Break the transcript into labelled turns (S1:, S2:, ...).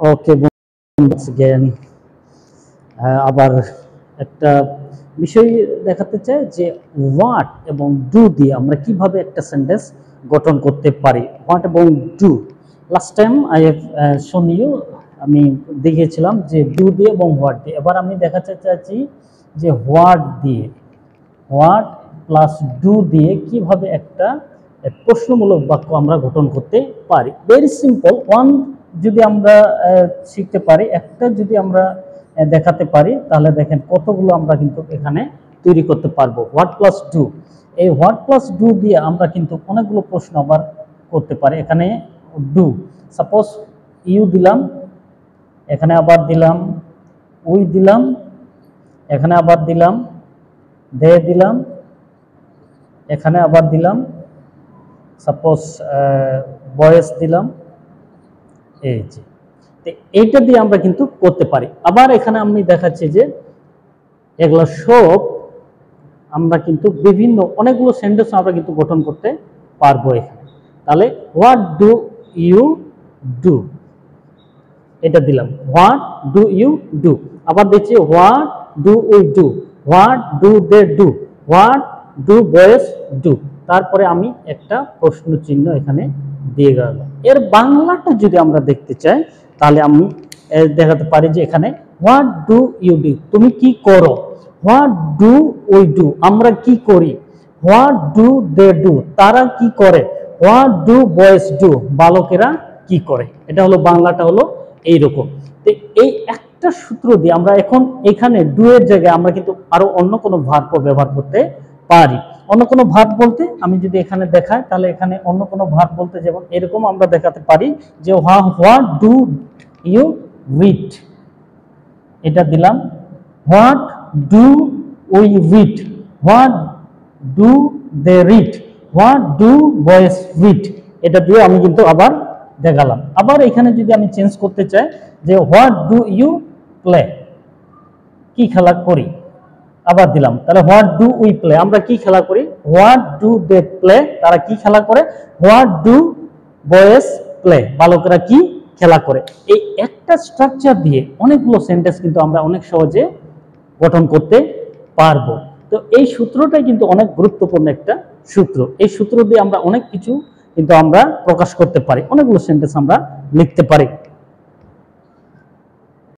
S1: ওকে জ্ঞান আবার একটা বিষয় দেখাতে চাই যে হোয়াট এবং ডু দিয়ে আমরা কিভাবে একটা সেন্টেন্স গঠন করতে পারি। হোয়াট এবং do last time I have shown you, আমি দেখিয়েছিলাম যে ডু দিয়ে এবং হোয়াট দিয়ে। এবার আমি দেখাতে চাইছি যে হোয়াট দিয়ে, হোয়াট প্লাস ডু দিয়ে কিভাবে একটা প্রশ্নমূলক বাক্য আমরা গঠন করতে পারি। ভেরি সিম্পল, ওয়ান যদি আমরা শিখতে পারি, একটা যদি আমরা দেখাতে পারি, তাহলে দেখেন কতগুলো আমরা কিন্তু এখানে তৈরি করতে পারবো। হোয়াট প্লাস ডু, এই হোয়াট প্লাস ডু দিয়ে আমরা কিন্তু অনেকগুলো প্রশ্ন আবার করতে পারি। এখানে ডু, সাপোজ ইউ দিলাম, এখানে আবার দিলাম উই দিলাম, এখানে আবার দিলাম দে দিলাম, এখানে আবার দিলাম সাপোজ বয়েস দিলাম, এই যে এইটা দিয়ে আমরা কিন্তু করতে পারি। আবার এখানে আমি দেখাচ্ছি যে এগুলো সব আমরা কিন্তু বিভিন্ন অনেকগুলো সেন্টেন্স আমরা কিন্তু গঠন করতে পারবো এখানে। তাহলে হোয়াট ডু ইউ ডু, এটা দিলাম হোয়াট ডু ইউ ডু। আবার দেখছি what do we do, what do they do, what do boys do. তারপরে আমি একটা প্রশ্ন চিহ্ন এখানে দিয়ে গেলাম। এর বাংলাটা যদি আমরা দেখতে চাই তাহলে আমি দেখাতে পারি যে এখানে হোয়াট ডু ইউ ডু, তুমি কি করো। হোয়াট ডু উই ডু, আমরা কি করি। হোয়াট ডু দে ডু, তারা কি করে। হোয়াট ডু বয়েজ ডু, বালকেরা কি করে। এটা হলো বাংলাটা হলো এইরকম। তো এই একটা সূত্র দিয়ে আমরা এখন এখানে ডু এর জায়গায় আমরা কিন্তু আরো অন্য কোনো ভার্ব ব্যবহার করতে পারি। অন্য কোনো ভার্ব বলতে আমি যদি এখানে দেখাই তাহলে এখানে অন্য কোনো ভার্ব বলতে যেমন এরকম আমরা দেখাতে পারি যে হোয়াট ডু ইউ রিড, এটা দিলাম what do we read, what do they read, what do boys read, এটা দিয়ে আমি কিন্তু আবার দেখালাম। আবার এখানে যদি আমি চেঞ্জ করতে চাই যে হোয়াট ডু ইউ প্লে, কি খেলা করি, আবার দিলাম তাহলে হোয়াট ডু উই প্লে, আমরা কি খেলা করি। হোয়াট ডু দে প্লে, তারা কি খেলা করে। হোয়াট ডু বয়েজ প্লে, বালকরা কি খেলা করে। এই একটা স্ট্রাকচার দিয়ে অনেকগুলো সেন্টেন্স কিন্তু আমরা অনেক সহজে গঠন করতে পারবো। তো এই সূত্রটাই কিন্তু অনেক গুরুত্বপূর্ণ একটা সূত্র। এই সূত্র দিয়ে আমরা অনেক কিছু কিন্তু আমরা প্রকাশ করতে পারি, অনেকগুলো সেন্টেন্স আমরা লিখতে পারি।